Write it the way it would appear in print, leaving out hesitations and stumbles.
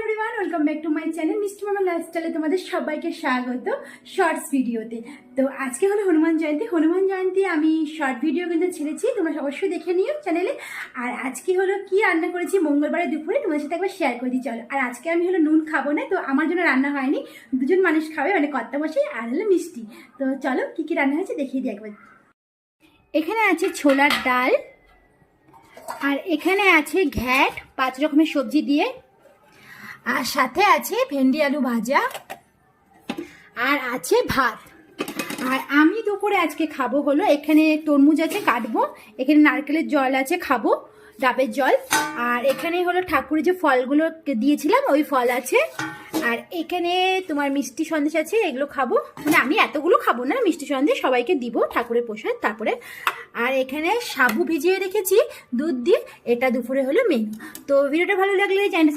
Everyone, welcome back to my channel মিষ্টি মামা লাইফস্টাইলে তোমাদের সবাইকে স্বাগত শর্টস ভিডিওতে। তো আজকে হলো হনুমান জয়ন্তী। আমি শর্ট ভিডিও কিন্তু ছেড়েছি, তোমরা অবশ্যই দেখে নিও চ্যানেলে। আর আজকে হলো কি রান্না করেছি মঙ্গলবারের দুপুরে তোমাদের সাথে একবার শেয়ার করে দিই চলো। আর আজকে আমি হলো নুন খাবো না, তো আমার জন্য রান্না হয়নি, দুজন মানুষ খাবে, মানে কর্তামশাই আর হলো মিষ্টি। তো চলো কি কি রান্না হয়েছে দেখিয়ে দিই একবার। এখানে আছে ছোলার ডাল, আর এখানে আছে ঘ্যাট 5 রকমের সবজি দিয়ে, আর সাথে আছে ভেন্ডি আলু ভাজা, আর আছে ভাত। আর আমি দুপুরে আজকে খাবো হলো, এখানে তরমুজ আছে কাটবো, এখানে নারকেলের জল আছে খাবো, ডাবের জল, আর এখানে হলো ঠাকুরের যে ফলগুলো দিয়েছিলাম ওই ফল আছে, আর এখানে তোমার মিষ্টি সন্দেশ আছে, এগুলো খাবো। মানে আমি এতগুলো খাবো না, মিষ্টি সন্দেশ সবাইকে দিব ঠাকুরের প্রসাদ। তারপরে আর এখানে সাবু ভিজিয়ে রেখেছি দুধ দিয়ে, এটা দুপুরে হলো মেনু। তো ভিডিওটা ভালো লাগলে চ্যানেল